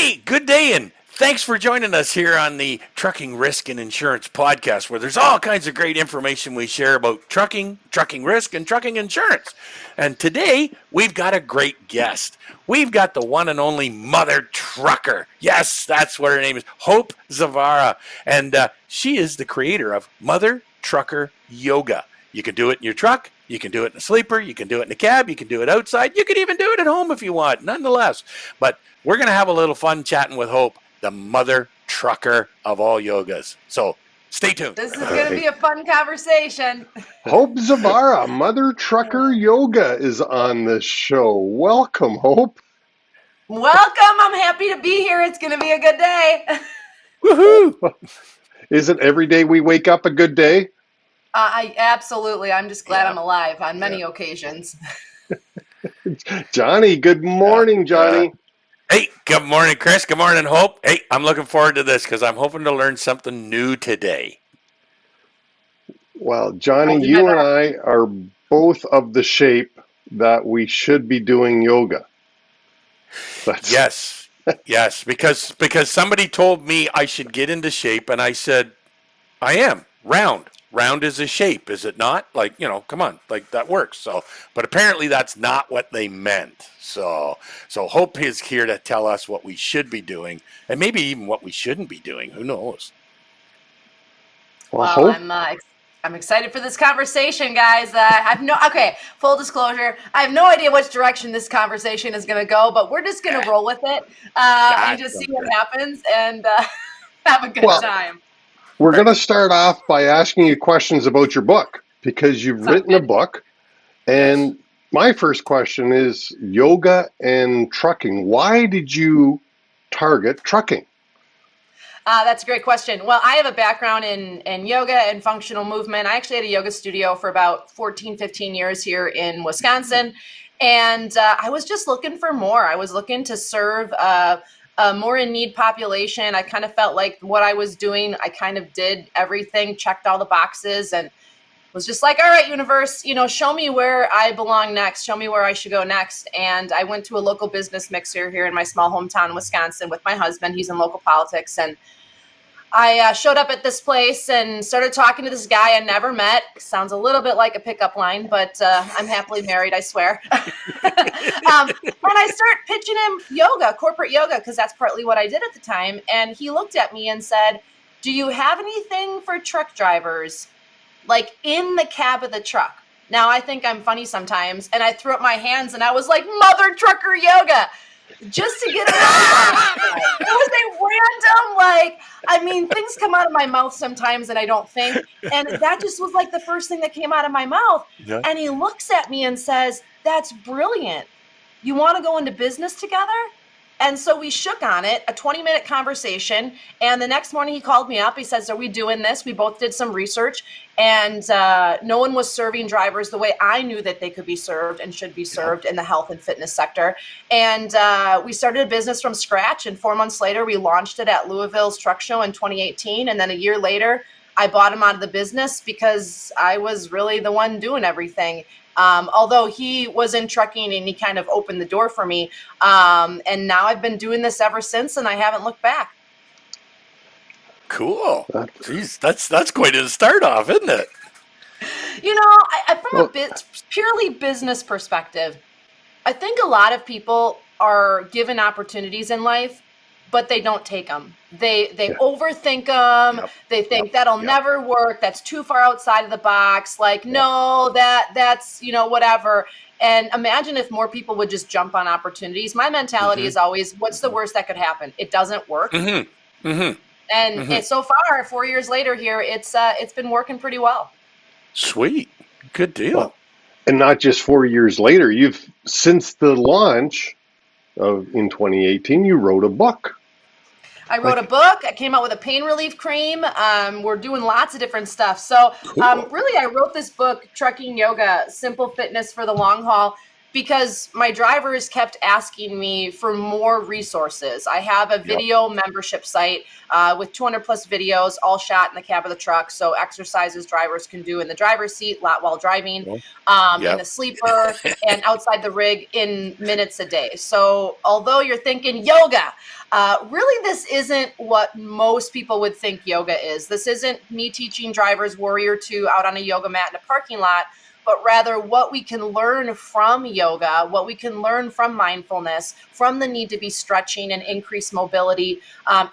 Hey, good day, and thanks for joining us here on the Trucking Risk and Insurance podcast, where there's all kinds of great information we share about trucking risk, and trucking insurance. And today, we've got a great guest. We've got the one and only mother trucker. Yes, that's what her name is, Hope Zvara. And she is the creator of Mother Trucker Yoga. You can do it in your truck. You can do it in a sleeper. You can do it in a cab. You can do it outside. You can even do it at home if you want, nonetheless. But we're going to have a little fun chatting with Hope, the mother trucker of all yogas. So stay tuned. This is going to be a fun conversation. Hope Zvara, Mother Trucker Yoga, is on the show. Welcome, Hope. Welcome. I'm happy to be here. It's going to be a good day. Woohoo! Isn't every day we wake up a good day? Absolutely. I'm just glad I'm alive on many occasions. Johnny, good morning, Johnny. Hey, good morning, Chris. Good morning, Hope. Hey, I'm looking forward to this because I'm hoping to learn something new today. Well, Johnny, you and I are both of the shape that we should be doing yoga. Yes, because somebody told me I should get into shape, and I said, I am round. Round is a shape, is it not? Like, come on, like that works. So, but apparently that's not what they meant. So Hope is here to tell us what we should be doing, and maybe even what we shouldn't be doing. Who knows? Well, I'm excited for this conversation, guys. Full disclosure, I have no idea which direction this conversation is going to go, but we're just going to roll with it and just see what happens and have a good time. We're going to start off by asking you questions about your book, because you've written a book. And my first question is yoga and trucking. Why did you target trucking? That's a great question. Well, I have a background in yoga and functional movement. I actually had a yoga studio for about 14, 15 years here in Wisconsin. And I was just looking for more. I was looking to serve a more in need population. I kind of felt like what I was doing, I kind of did everything, checked all the boxes, and was just like, all right, universe, show me where I belong next. Show me where I should go next. And I went to a local business mixer here in my small hometown, Wisconsin, with my husband. He's in local politics. And I showed up at this place and started talking to this guy I never met. Sounds a little bit like a pickup line, but I'm happily married, I swear. And I start pitching him yoga, corporate yoga, because that's partly what I did at the time. And he looked at me and said, do you have anything for truck drivers, like in the cab of the truck? Now, I think I'm funny sometimes, and I threw up my hands and I was like, Mother Trucker Yoga, just to get it out. It was a random, things come out of my mouth sometimes and I don't think. And that just was like the first thing that came out of my mouth. Yeah. And he looks at me and says, that's brilliant. You want to go into business together? And so we shook on it, a 20-minute conversation. And the next morning he called me up. He says, are we doing this? We both did some research. And no one was serving drivers the way I knew that they could be served and should be served in the health and fitness sector. And we started a business from scratch. And 4 months later, we launched it at Louisville's truck show in 2018. And then a year later, I bought him out of the business because I was really the one doing everything. Although he was in trucking and he kind of opened the door for me. And now I've been doing this ever since, and I haven't looked back. Cool. Jeez, that's quite a start off, isn't it? From a purely business perspective, I think a lot of people are given opportunities in life, but they don't take them. They overthink them. Yep. They think that'll never work. That's too far outside of the box. Like, no, that's, whatever. And imagine if more people would just jump on opportunities. My mentality is always, what's the worst that could happen? It doesn't work. And so far, 4 years later here, it's been working pretty well. Sweet. Good deal. Well, and not just 4 years later, since the launch in 2018, you wrote a book. I wrote a book. I came out with a pain relief cream. We're doing lots of different stuff. So really, I wrote this book, Trucking Yoga, Simple Fitness for the Long Haul, because my drivers kept asking me for more resources. I have a video membership site with 200 plus videos, all shot in the cab of the truck. So exercises drivers can do in the driver's seat while driving, in the sleeper, and outside the rig in minutes a day. So although you're thinking yoga, really this isn't what most people would think yoga is. This isn't me teaching drivers Warrior 2 out on a yoga mat in a parking lot, but rather what we can learn from yoga, what we can learn from mindfulness, from the need to be stretching and increase mobility,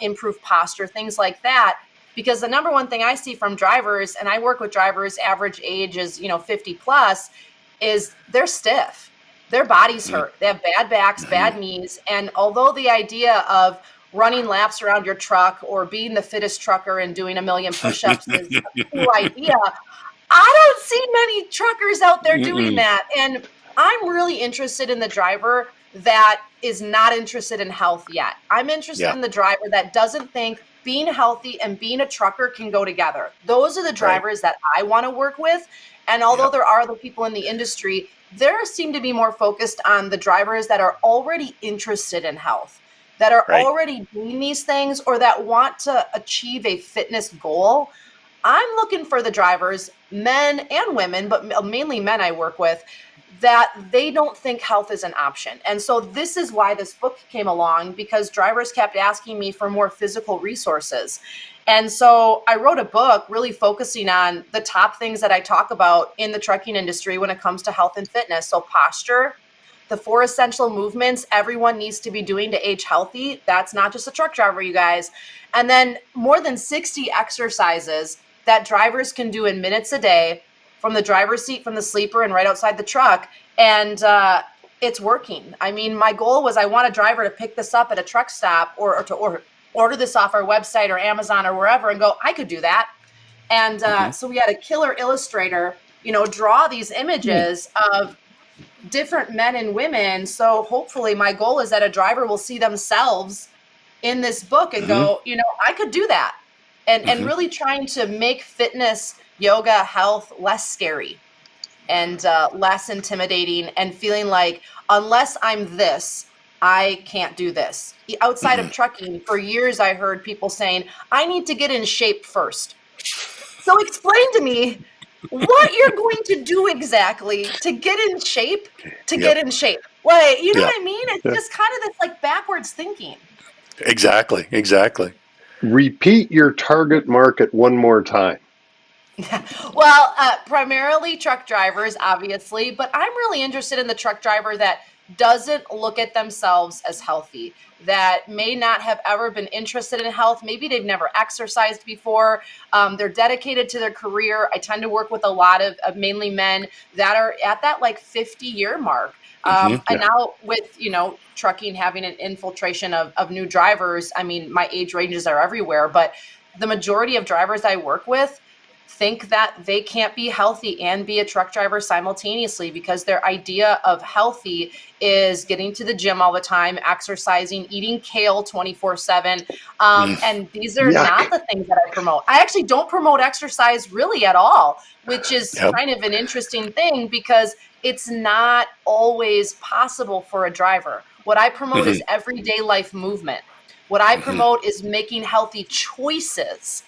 improve posture, things like that. Because the number one thing I see from drivers, and I work with drivers, average age is 50 plus, is they're stiff. Their bodies hurt. They have bad backs, bad knees. And although the idea of running laps around your truck or being the fittest trucker and doing 1,000,000 push-ups is a cool idea, I don't see many truckers out there doing that. And I'm really interested in the driver that is not interested in health yet. I'm interested in the driver that doesn't think being healthy and being a trucker can go together. Those are the drivers that I want to work with. And although there are other people in the industry, there seem to be more focused on the drivers that are already interested in health, that are already doing these things, or that want to achieve a fitness goal. I'm looking for the drivers, men and women, but mainly men I work with, that they don't think health is an option. And so this is why this book came along, because drivers kept asking me for more physical resources. And so I wrote a book really focusing on the top things that I talk about in the trucking industry when it comes to health and fitness. So posture, the 4 essential movements everyone needs to be doing to age healthy. That's not just a truck driver, you guys. And then more than 60 exercises that drivers can do in minutes a day from the driver's seat, from the sleeper, and right outside the truck. And it's working. I mean, my goal was I want a driver to pick this up at a truck stop or to order this off our website or Amazon or wherever and go, I could do that. And so we had a killer illustrator, draw these images of different men and women. So hopefully my goal is that a driver will see themselves in this book and go, I could do that. And really trying to make fitness, yoga, health less scary and less intimidating, and feeling like unless I'm this, I can't do this. Outside of trucking, for years I heard people saying, I need to get in shape first. So explain to me what you're going to do exactly to get in shape, get in shape. Like, you know what I mean? It's just kind of this like backwards thinking. Exactly. Repeat your target market one more time. Well, primarily truck drivers, obviously, but I'm really interested in the truck driver that doesn't look at themselves as healthy, that may not have ever been interested in health. Maybe they've never exercised before. They're dedicated to their career. I tend to work with a lot of mainly men that are at that like 50-year mark. And now with, trucking having an infiltration of new drivers, I mean, my age ranges are everywhere, but the majority of drivers I work with think that they can't be healthy and be a truck driver simultaneously, because their idea of healthy is getting to the gym all the time, exercising, eating kale 24/7. And these are not the things that I promote. I actually don't promote exercise really at all, which is kind of an interesting thing, because it's not always possible for a driver. What I promote is everyday life movement. What I promote is making healthy choices.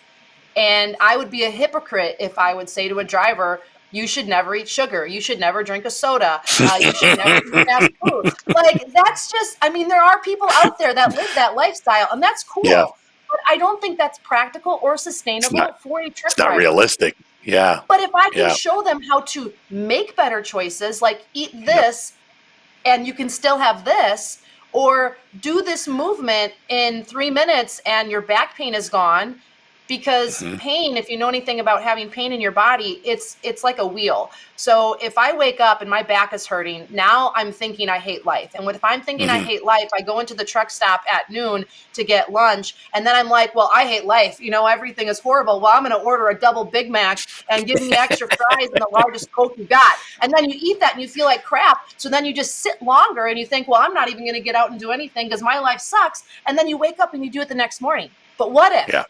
And I would be a hypocrite if I would say to a driver, you should never eat sugar. You should never drink a soda. You should never eat fast food. Like, that's just, I mean, there are people out there that live that lifestyle, and that's cool. Yeah. But I don't think that's practical or sustainable for a truck driver. It's not realistic. Yeah. But if I can show them how to make better choices, like eat this and you can still have this, or do this movement in 3 minutes and your back pain is gone. Because pain, if you know anything about having pain in your body, it's like a wheel. So if I wake up and my back is hurting, now I'm thinking I hate life. And if I'm thinking I hate life, I go into the truck stop at noon to get lunch. And then I'm like, well, I hate life. Everything is horrible. Well, I'm going to order a double Big Mac and give me extra fries and the largest Coke you got. And then you eat that and you feel like crap. So then you just sit longer and you think, well, I'm not even going to get out and do anything because my life sucks. And then you wake up and you do it the next morning. But what if? Yeah.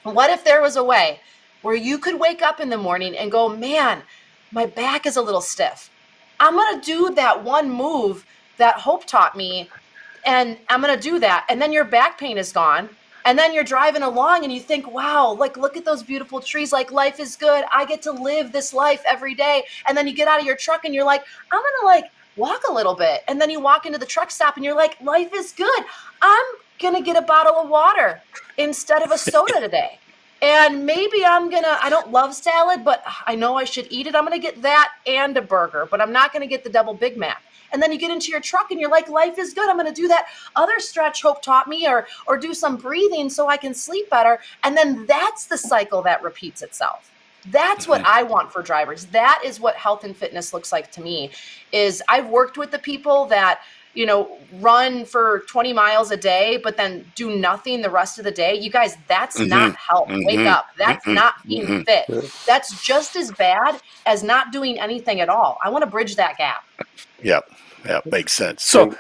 What if there was a way where you could wake up in the morning and go, man, my back is a little stiff. I'm going to do that one move that Hope taught me, and I'm going to do that. And then your back pain is gone. And then you're driving along and you think, wow, like, look at those beautiful trees. Like, life is good. I get to live this life every day. And then you get out of your truck and you're like, I'm going to like walk a little bit. And then you walk into the truck stop and you're like, life is good. I'm going to get a bottle of water instead of a soda today. And maybe I don't love salad, but I know I should eat it. I'm going to get that and a burger, but I'm not going to get the double Big Mac. And then you get into your truck and you're like, life is good. I'm going to do that other stretch Hope taught me, or do some breathing so I can sleep better. And then that's the cycle that repeats itself. That's what I want for drivers. That is what health and fitness looks like to me. Is I've worked with the people that, run for 20 miles a day, but then do nothing the rest of the day. You guys, that's not health. Wake up. That's not being fit. That's just as bad as not doing anything at all. I want to bridge that gap. Yep. Makes sense. So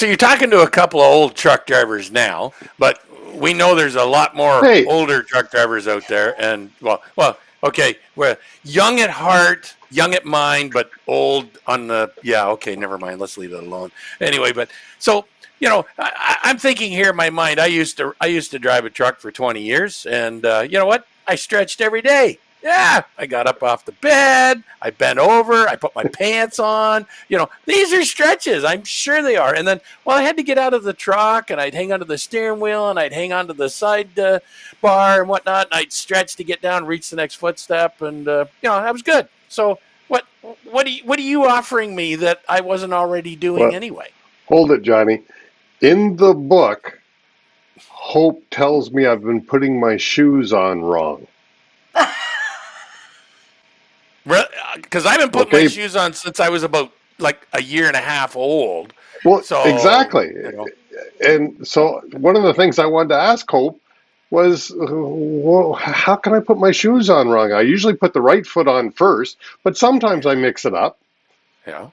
you're talking to a couple of old truck drivers now, but we know there's a lot more older truck drivers out there. And okay, we're young at heart, young at mind, but old on the, okay, never mind. Let's leave it alone. Anyway, but so, I'm thinking here in my mind, I used to drive a truck for 20 years, and you know what? I stretched every day. Yeah, I got up off the bed, I bent over, I put my pants on. These are stretches. I'm sure they are. And then, I had to get out of the truck, and I'd hang onto the steering wheel, and I'd hang onto the side bar and whatnot, and I'd stretch to get down, reach the next footstep, and that was good. So what are you offering me that I wasn't already doing anyway? Hold it, Johnny. In the book, Hope tells me I've been putting my shoes on wrong. Because I've been putting my shoes on since I was about like a year and a half old. Well, exactly. And so one of the things I wanted to ask Hope was, how can I put my shoes on wrong? I usually put the right foot on first, but sometimes I mix it up. Yeah.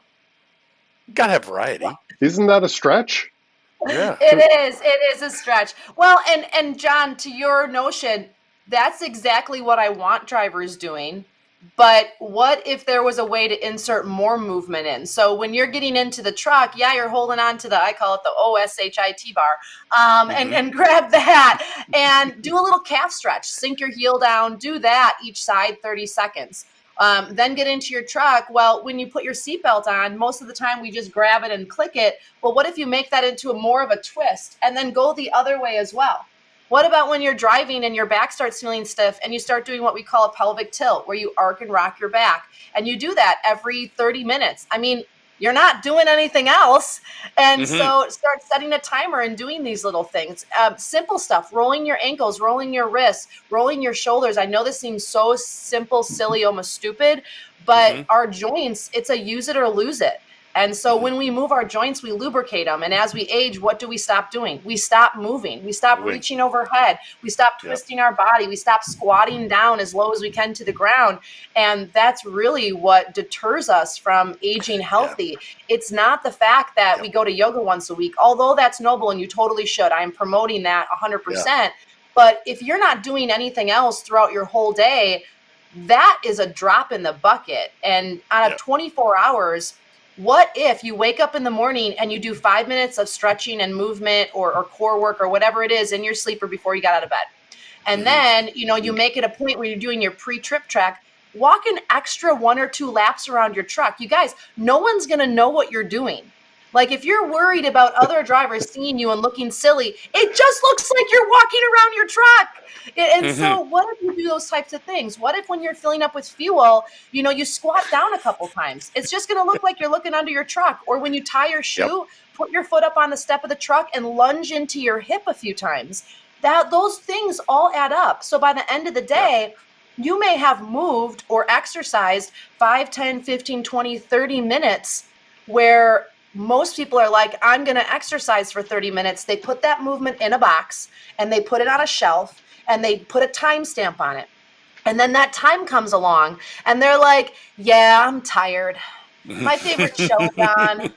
Gotta have variety. Isn't that a stretch? Yeah. It is a stretch. Well, and John, to your notion, that's exactly what I want drivers doing. But what if there was a way to insert more movement in? So when you're getting into the truck, you're holding on to I call it the OSHIT bar, and grab that and do a little calf stretch, sink your heel down, do that each side 30 seconds. Then get into your truck. Well, when you put your seatbelt on, most of the time we just grab it and click it. Well, what if you make that into more of a twist and then go the other way as well? What about when you're driving and your back starts feeling stiff and you start doing what we call a pelvic tilt, where you arc and rock your back, and you do that every 30 minutes? I mean, you're not doing anything else. And so start setting a timer and doing these little things. Simple stuff, rolling your ankles, rolling your wrists, rolling your shoulders. I know this seems so simple, silly, almost stupid, but our joints, it's a use it or lose it. And so when we move our joints, we lubricate them. And as we age, what do we stop doing? We stop moving. We stop reaching overhead. We stop twisting our body. We stop squatting down as low as we can to the ground. And that's really what deters us from aging healthy. It's not the fact that we go to yoga once a week, although that's noble and you totally should. I am promoting that 100%. But if you're not doing anything else throughout your whole day, that is a drop in the bucket. And out of 24 hours, what if you wake up in the morning and you do 5 minutes of stretching and movement or core work or whatever it is in your sleeper before you got out of bed? And then, you make it a point where you're doing your pre-trip track, walk an extra 1 or 2 laps around your truck. You guys, no one's going to know what you're doing. Like, if you're worried about other drivers seeing you and looking silly, it just looks like you're walking around your truck. And so what if you do those types of things? What if when you're filling up with fuel, you squat down a couple times? It's just going to look like you're looking under your truck. Or when you tie your shoe, put your foot up on the step of the truck and lunge into your hip a few times. Those things all add up. So by the end of the day, you may have moved or exercised 5, 10, 15, 20, 30 minutes where most people are like, I'm going to exercise for 30 minutes. They put that movement in a box and they put it on a shelf and they put a timestamp on it. And then that time comes along and they're like, I'm tired. My favorite show is on.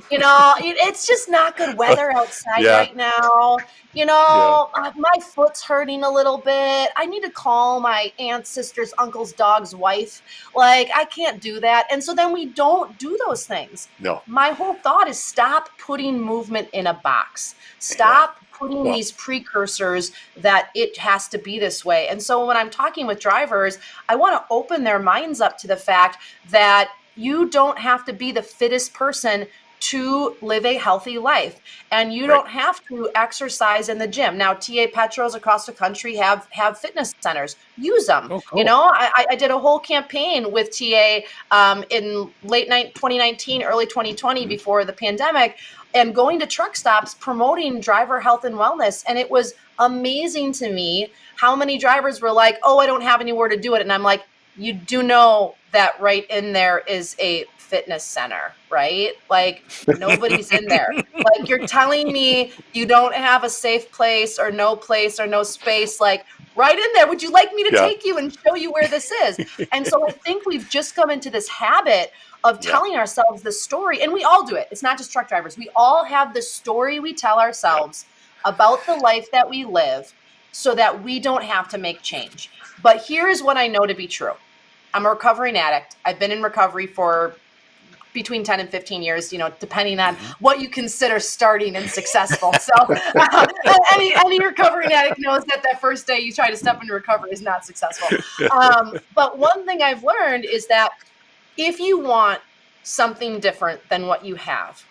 You know, it's just not good weather outside Yeah. right now. You Yeah. know, my foot's hurting a little bit. I need to call my aunt's sister's uncle's dog's wife. Like, I can't do that. And so then we don't do those things. No. My whole thought is stop putting movement in a box. Yeah. Stop putting Well, these precursors that it has to be this way. And so when I'm talking with drivers, I want to open their minds up to the fact that you don't have to be the fittest person to live a healthy life, and you right. don't have to exercise in the gym. Now, TA Petros across the country have fitness centers. Use them. Oh, You cool. know, I did a whole campaign with TA in late 2019, early 2020, Mhm. before the pandemic, and going to truck stops promoting driver health and wellness. And it was amazing to me how many drivers were like, "Oh, I don't have anywhere to do it," and I'm like, you do know that right in there is a fitness center, right? Like, nobody's in there. Like, you're telling me you don't have a safe place or no space, like, right in there. Would you like me to Yeah. take you and show you where this is? And so I think we've just come into this habit of Yeah. telling ourselves the story, and we all do it. It's not just truck drivers. We all have the story we tell Yep. ourselves about the life that we live so that we don't have to make change. But here is what I know to be true. I'm a recovering addict. I've been in recovery for between 10 and 15 years, you know, depending on Mhm. what you consider starting and successful. So any recovering addict knows that that first day you try to step into recovery is not successful. But one thing I've learned is that if you want something different than what you have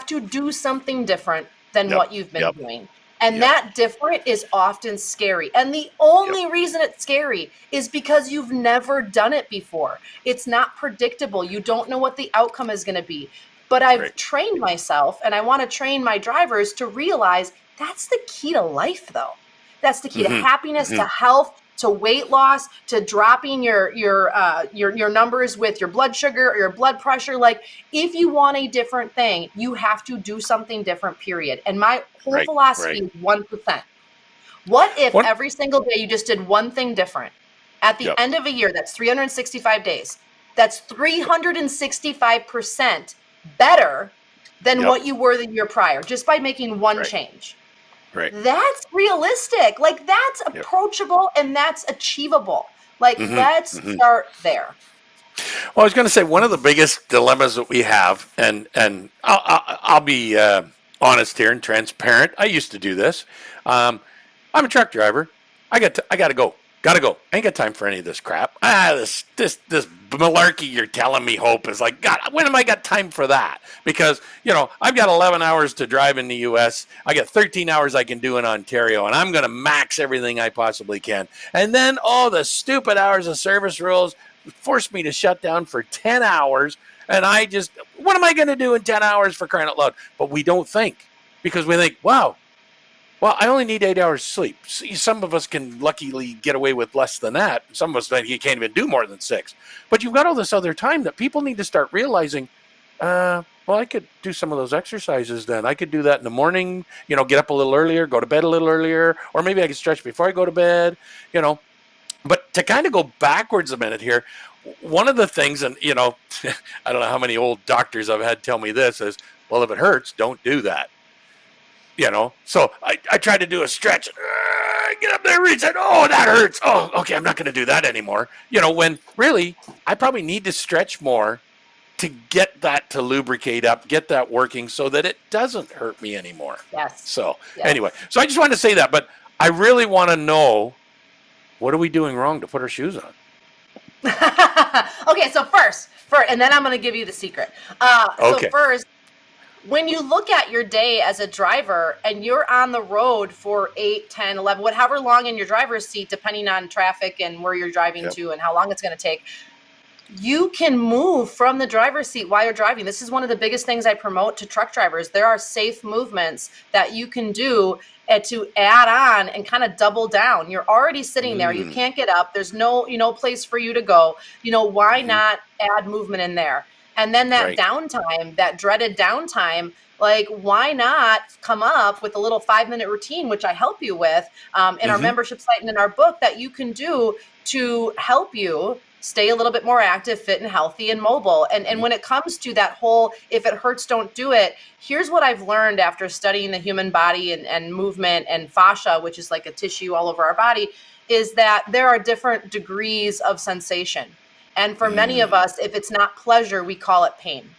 to do something different than Yep. what you've been Yep. doing. And Yep. that different is often scary. And the Yep. only reason it's scary is because you've never done it before. It's not predictable. You don't know what the outcome is going to be. But Right. I've trained myself, and I want to train my drivers to realize that's the key to life, though. That's the key to Mhm. happiness, to Mhm. health, to weight loss, to dropping your numbers with your blood sugar or your blood pressure. Like, if you want a different thing, you have to do something different, period. And my whole Right. philosophy Right. is 1%. What if One. every single day you just did one thing different? At the Yep. end of a year, that's 365 days. That's 365% better than Yep. what you were the year prior, just by making one Right. change. Right. That's realistic. Like, that's Yep. approachable and that's achievable. Like, Mhm. let's Mhm. start there. Well, I was going to say one of the biggest dilemmas that we have, and I'll be honest here and transparent. I used to do this. Um, I'm a truck driver. I got to go. Got to go. I ain't got time for any of this crap. This malarkey you're telling me, Hope, is like, God, when am I got time for that? Because, you know, I've got 11 hours to drive in the U.S. I got 13 hours I can do in Ontario, and I'm going to max everything I possibly can. And then all the stupid hours of service rules forced me to shut down for 10 hours. And what am I going to do in 10 hours for crying out loud? But we don't think, because we think, wow, well, I only need 8 hours sleep. See, some of us can luckily get away with less than that. Some of us, you can't even do more than 6. But you've got all this other time that people need to start realizing, well, I could do some of those exercises then. I could do that in the morning, you know, get up a little earlier, go to bed a little earlier, or maybe I could stretch before I go to bed, you know. But to kind of go backwards a minute here, one of the things, and, you know, I don't know how many old doctors I've had tell me this is, well, if it hurts, don't do that. You know, so I tried to do a stretch, get up there, reach it. Oh, that hurts. Oh, okay, I'm not going to do that anymore. You know, when really I probably need to stretch more to get that to lubricate up, get that working so that it doesn't hurt me anymore. Yes. So Yes. anyway, so I just wanted to say that, but I really want to know, what are we doing wrong to put our shoes on? Okay, so first, and then I'm going to give you the secret. So Okay. first, when you look at your day as a driver and you're on the road for 8, 10, 11, whatever long in your driver's seat, depending on traffic and where you're driving Yep. to and how long it's going to take, you can move from the driver's seat while you're driving. This is one of the biggest things I promote to truck drivers. There are safe movements that you can do to add on and kind of double down. You're already sitting there. You can't get up. There's no, place for you to go. Why not add movement in there? And then that Right. downtime, that dreaded downtime, like, why not come up with a little 5-minute routine, which I help you with in our membership site and in our book, that you can do to help you stay a little bit more active, fit and healthy and mobile. And when it comes to that whole, if it hurts, don't do it. Here's what I've learned after studying the human body and movement and fascia, which is like a tissue all over our body, is that there are different degrees of sensation. And for many of us, if it's not pleasure, we call it pain.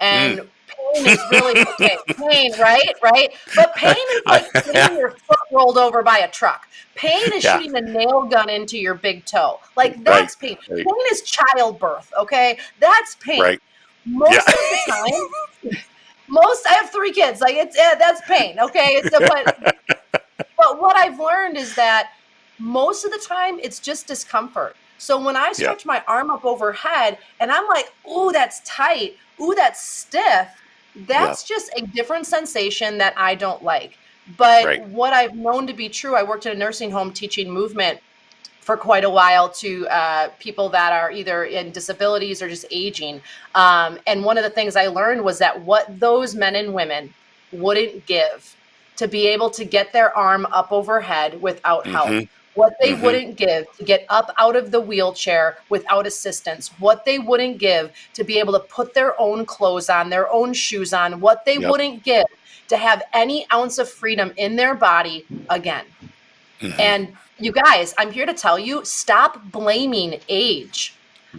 And pain is really okay. Pain, right? But pain is like getting your foot rolled over by a truck. Pain is shooting a nail gun into your big toe. Like that's pain. Pain is childbirth. Okay, that's pain. Right. Most of the time, I have 3 kids. Like that's pain. Okay, but what I've learned is that most of the time it's just discomfort. So when I stretch my arm up overhead and I'm like, ooh, that's tight. Ooh, that's stiff. That's just a different sensation that I don't like. But what I've known to be true, I worked in a nursing home teaching movement for quite a while to people that are either in disabilities or just aging. And one of the things I learned was that what those men and women wouldn't give to be able to get their arm up overhead without help. What they wouldn't give to get up out of the wheelchair without assistance, what they wouldn't give to be able to put their own clothes on, their own shoes on, what they wouldn't give to have any ounce of freedom in their body again. And you guys, I'm here to tell you, stop blaming age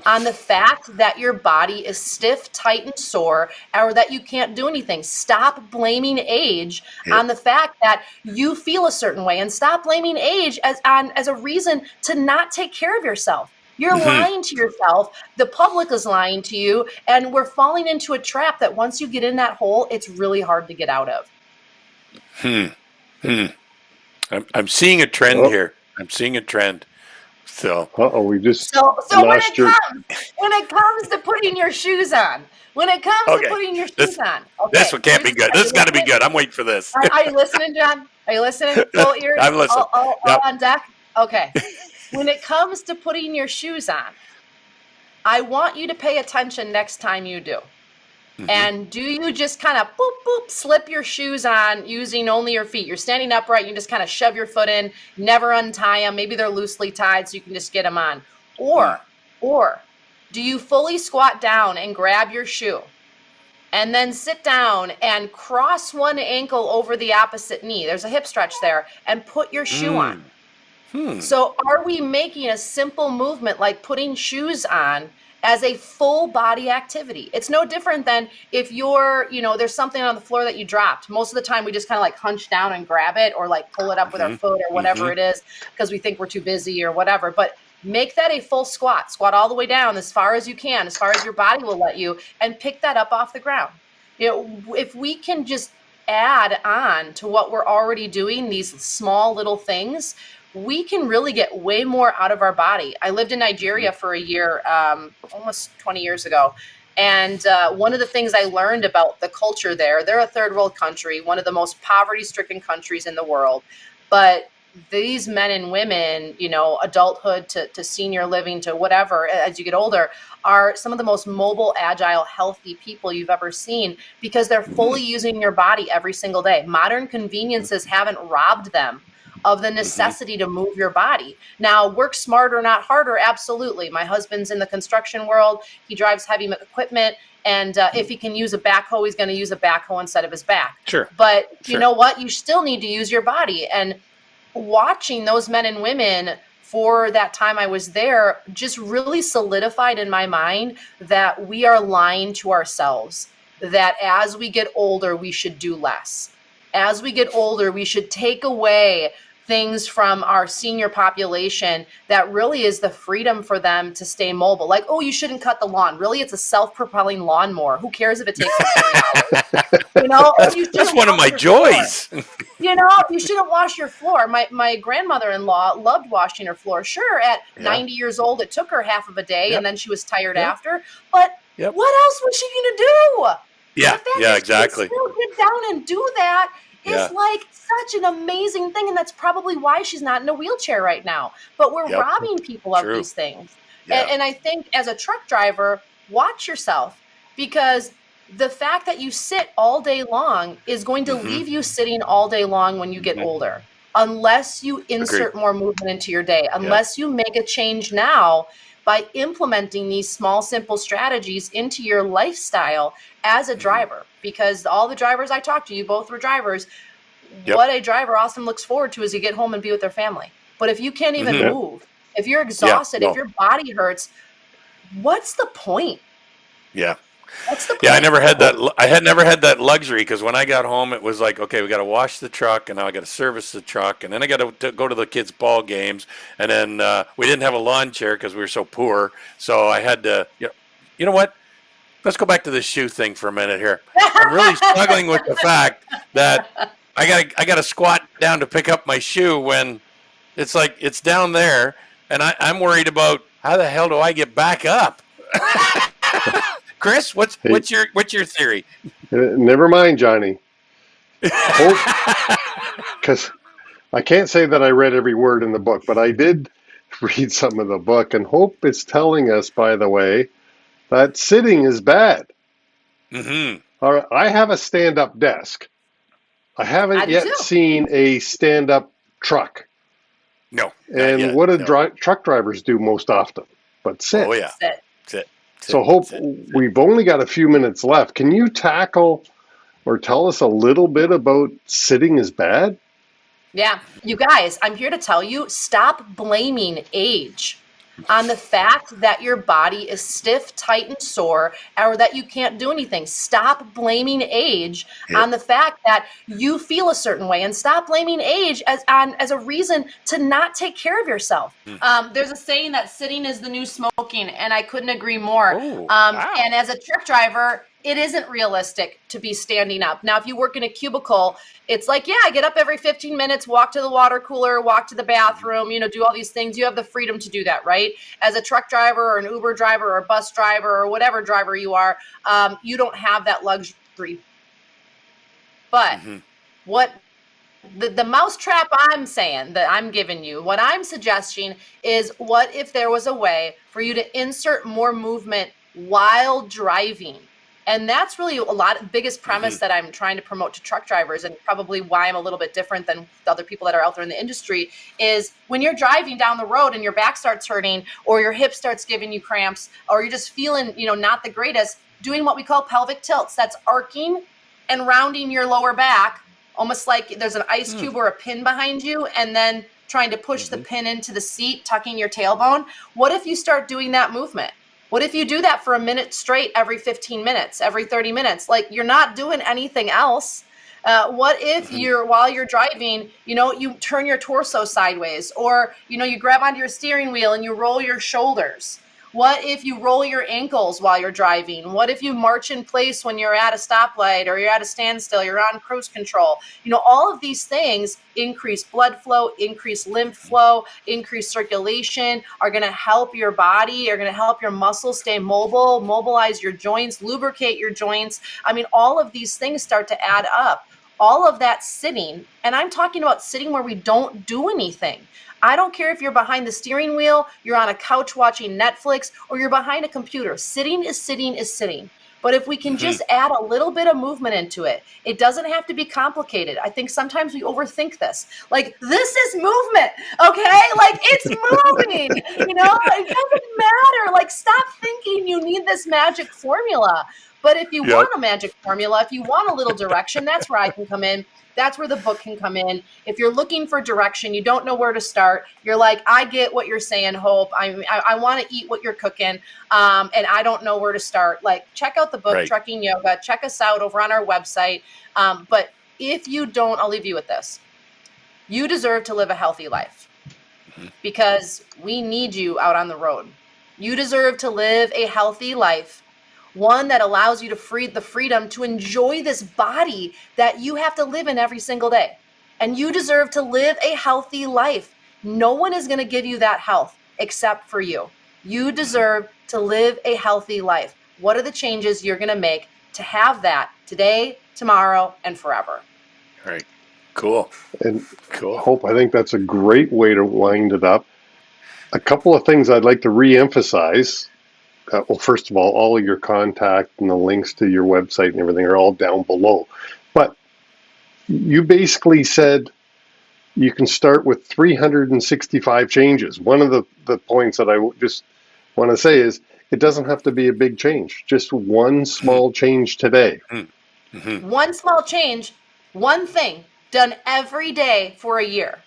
on the fact that your body is stiff, tight, and sore, or that you can't do anything. Stop blaming age on the fact that you feel a certain way, and stop blaming age as a reason to not take care of yourself. You're lying to yourself. The public is lying to you, and we're falling into a trap that once you get in that hole, it's really hard to get out of. I'm seeing a trend here. I'm seeing a trend. So we just so when it comes to putting your shoes on, okay, this one can't be good. This has got to be good. I'm waiting for this. Are you listening, John? Are you listening? Full ears, I'm listening. All on deck. Okay. When it comes to putting your shoes on, I want you to pay attention next time you do. And do you just kind of boop, boop, slip your shoes on using only your feet? You're standing upright, you just kind of shove your foot in, never untie them. Maybe they're loosely tied so you can just get them on. Or do you fully squat down and grab your shoe and then sit down and cross one ankle over the opposite knee? There's a hip stretch there, and put your shoe on. So are we making a simple movement like putting shoes on as a full body activity? It's no different than if you're, there's something on the floor that you dropped. Most of the time we just kind of like hunch down and grab it, or like pull it up with our foot or whatever it is, because we think we're too busy or whatever. But make that a full squat all the way down as far as you can, as far as your body will let you, and pick that up off the ground. If we can just add on to what we're already doing, these small little things, we can really get way more out of our body. I lived in Nigeria for a year, almost 20 years ago. And one of the things I learned about the culture there, they're a third world country, one of the most poverty-stricken countries in the world. But these men and women, adulthood to senior living to whatever, as you get older, are some of the most mobile, agile, healthy people you've ever seen, because they're fully using your body every single day. Modern conveniences haven't robbed them of the necessity to move your body. Now, work smarter, not harder, absolutely. My husband's in the construction world. He drives heavy equipment. And if he can use a backhoe, he's going to use a backhoe instead of his back. Sure. But you know what? You still need to use your body. And watching those men and women for that time I was there just really solidified in my mind that we are lying to ourselves, that as we get older, we should do less. As we get older, we should take away things from our senior population that really is the freedom for them to stay mobile. Like, oh, you shouldn't cut the lawn. Really, it's a self-propelling lawnmower. Who cares if it takes like 3 hours? That's one of my joys. You shouldn't wash your floor. My grandmother-in-law loved washing her floor. Sure, at 90 years old, it took her half of a day, and then she was tired after. But what else was she going to do? Yeah, exactly. Still get down and do that is like such an amazing thing, and that's probably why she's not in a wheelchair right now. But we're robbing people of these things. And I think as a truck driver, watch yourself, because the fact that you sit all day long is going to leave you sitting all day long when you get older, unless you insert more movement into your day, unless you make a change now. by implementing these small, simple strategies into your lifestyle as a driver. Because all the drivers I talked to, you both were drivers, what a driver often looks forward to is to get home and be with their family. But if you can't even move, if you're exhausted, if your body hurts, what's the point? Yeah. What's the point? Yeah, I never had that. I had never had that luxury, because when I got home, it was like, okay, we got to wash the truck, and now I got to service the truck, and then I got to go to the kids' ball games, and then we didn't have a lawn chair because we were so poor, so I had to. You know what? Let's go back to this shoe thing for a minute here. I'm really struggling with the fact that I got to squat down to pick up my shoe when it's like it's down there, and I'm worried about how the hell do I get back up. Chris, what's your theory? Never mind, Johnny. Because I can't say that I read every word in the book, but I did read some of the book, and Hope is telling us, by the way, that sitting is bad. Mm-hmm. All right, I have a stand-up desk. I haven't yet seen a stand-up truck. No. And what do truck drivers do most often? But sit. Oh, yeah. Sit. So, Hope, we've only got a few minutes left. Can you tackle or tell us a little bit about sitting is bad? Yeah. You guys, I'm here to tell you, stop blaming age on the fact that your body is stiff, tight, and sore, or that you can't do anything. Stop blaming age on the fact that you feel a certain way, and stop blaming age as a reason to not take care of yourself. There's a saying that sitting is the new smoking, and I couldn't agree more. Wow. And as a truck driver, it isn't realistic to be standing up. Now, if you work in a cubicle, it's like, I get up every 15 minutes, walk to the water cooler, walk to the bathroom, do all these things. You have the freedom to do that, right? As a truck driver or an Uber driver or a bus driver or whatever driver you are, you don't have that luxury. But what the mousetrap I'm saying that I'm giving you, what I'm suggesting is, what if there was a way for you to insert more movement while driving? And that's really biggest premise that I'm trying to promote to truck drivers, and probably why I'm a little bit different than the other people that are out there in the industry, is when you're driving down the road and your back starts hurting, or your hip starts giving you cramps, or you're just feeling, not the greatest, doing what we call pelvic tilts. That's arcing and rounding your lower back, almost like there's an ice cube or a pin behind you, and then trying to push the pin into the seat, tucking your tailbone. What if you start doing that movement? What if you do that for a minute straight every 15 minutes, every 30 minutes? Like, you're not doing anything else. What if while you're driving, you turn your torso sideways, or, you grab onto your steering wheel and you roll your shoulders? What if you roll your ankles while you're driving? What if you march in place when you're at a stoplight, or you're at a standstill, you're on cruise control? All of these things increase blood flow, increase lymph flow, increase circulation, are going to help your body, are going to help your muscles stay mobile, mobilize your joints, lubricate your joints. I mean, all of these things start to add up. All of that sitting, and I'm talking about sitting where we don't do anything. I don't care if you're behind the steering wheel, you're on a couch watching Netflix, or you're behind a computer. Sitting is sitting is sitting. But if we can just add a little bit of movement into it, it doesn't have to be complicated. I think sometimes we overthink this. Like, this is movement, okay? Like, it's moving, it doesn't matter. Like, stop thinking you need this magic formula. But if you want a magic formula, if you want a little direction, that's where I can come in. That's where the book can come in. If you're looking for direction, you don't know where to start, you're like, I get what you're saying, Hope. I want to eat what you're cooking, and I don't know where to start. Like, check out the book, Trucking Yoga. Check us out over on our website. But if you don't, I'll leave you with this. You deserve to live a healthy life, because we need you out on the road. You deserve to live a healthy life, one that allows you to the freedom to enjoy this body that you have to live in every single day. And you deserve to live a healthy life. No one is going to give you that health except for you. You deserve to live a healthy life. What are the changes you're going to make to have that today, tomorrow, and forever? All right. Cool. And Hope, I think that's a great way to wind it up. A couple of things I'd like to re-emphasize. Well, first of all of your contact and the links to your website and everything are all down below. But you basically said you can start with 365 changes. One of the points that I just want to say is it doesn't have to be a big change. Just one small change today. Mm-hmm. One small change, one thing done every day for a year.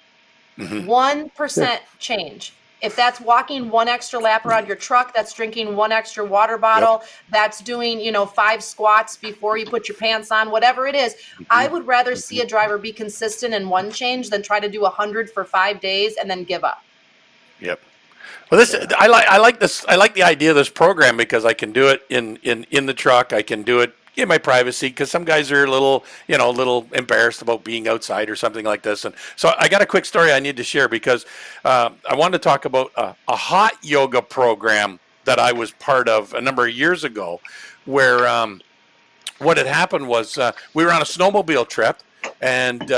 1% change. If that's walking one extra lap around your truck, that's drinking one extra water bottle, that's doing, 5 squats before you put your pants on, whatever it is, I would rather see a driver be consistent in one change than try to do 100 for 5 days and then give up. Yep. Well, I like this. I like the idea of this program because I can do it in the truck. I can do it in my privacy because some guys are a little embarrassed about being outside or something like this. And so I got a quick story I need to share because I wanted to talk about a hot yoga program that I was part of a number of years ago, where what had happened was we were on a snowmobile trip and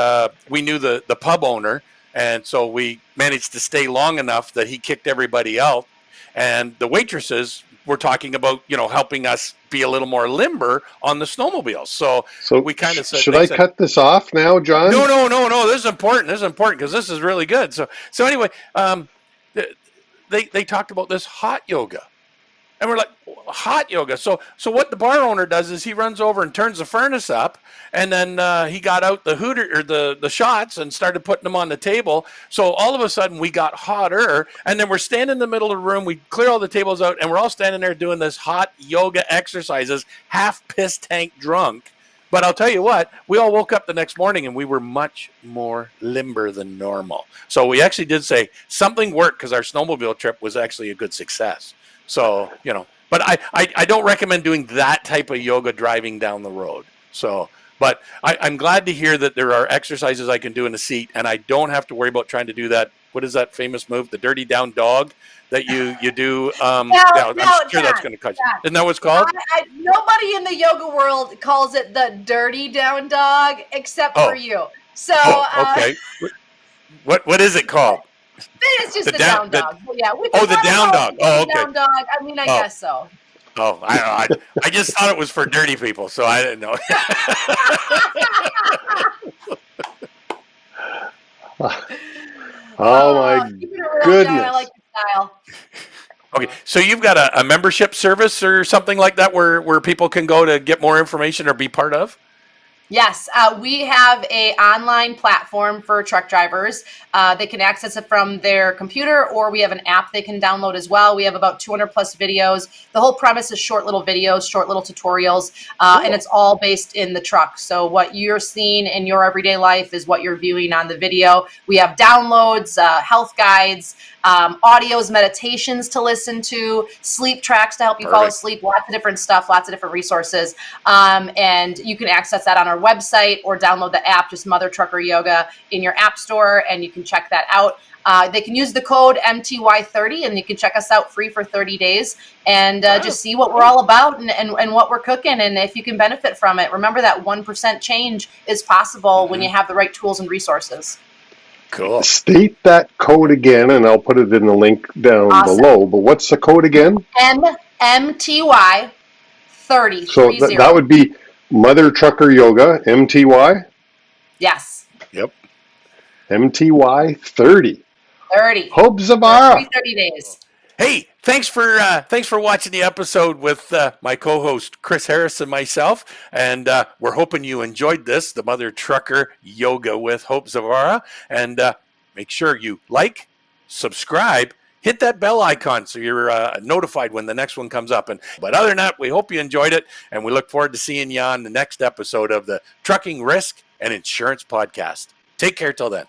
we knew the pub owner. And so we managed to stay long enough that he kicked everybody out. And the waitresses were talking about, helping us be a little more limber on the snowmobiles. So we kind of said, should I cut this off now, John? No. This is important. Because this is really good. So anyway, they talked about this hot yoga. And we're like, hot yoga. So what the bar owner does is he runs over and turns the furnace up, and then he got out the hooter or the shots and started putting them on the table. So all of a sudden we got hotter, and then we're standing in the middle of the room. We clear all the tables out, and we're all standing there doing this hot yoga exercises, half piss tank drunk. But I'll tell you what, we all woke up the next morning and we were much more limber than normal. So we actually did say something worked because our snowmobile trip was actually a good success. So, but I don't recommend doing that type of yoga driving down the road. So, but I'm glad to hear that there are exercises I can do in the seat, and I don't have to worry about trying to do that. What is that famous move, the dirty down dog that you do? I'm sure that's going to cut you. Isn't that what it's called? Nobody in the yoga world calls it the dirty down dog except for you. So, okay. What is it called? It's just the down dog. Yeah. The down dog. Oh, okay. Down dog. I mean, I guess so. Oh, I just thought it was for dirty people, so I didn't know. Oh my goodness! I like the style. Okay, so you've got a membership service or something like that where people can go to get more information or be part of? Yes, we have an online platform for truck drivers. They can access it from their computer, or we have an app they can download as well. We have about 200 plus videos. The whole premise is short little videos, short little tutorials, and it's all based in the truck. So what you're seeing in your everyday life is what you're viewing on the video. We have downloads, health guides, audios, meditations to listen to, sleep tracks to help you fall asleep, lots of different stuff, lots of different resources. And you can access that on our website or download the app, just Mother Trucker Yoga in your app store, and you can check that out. They can use the code MTY30 and you can check us out free for 30 days and just see what we're all about and what we're cooking and if you can benefit from it. Remember that 1% change is possible when you have the right tools and resources. Cool. State that code again, and I'll put it in the link down below. But what's the code again? MTY 30. So that would be Mother Trucker Yoga, MTY? Yes. Yep. MTY 30. 30. Hope Zvara. 30 days. Hey, thanks for watching the episode with my co-host Chris Harris and myself, and we're hoping you enjoyed this, the Mother Trucker Yoga with Hope Zvara, and make sure you like, subscribe, hit that bell icon so you're notified when the next one comes up. But other than that, we hope you enjoyed it, and we look forward to seeing you on the next episode of the Trucking Risk and Insurance Podcast. Take care till then.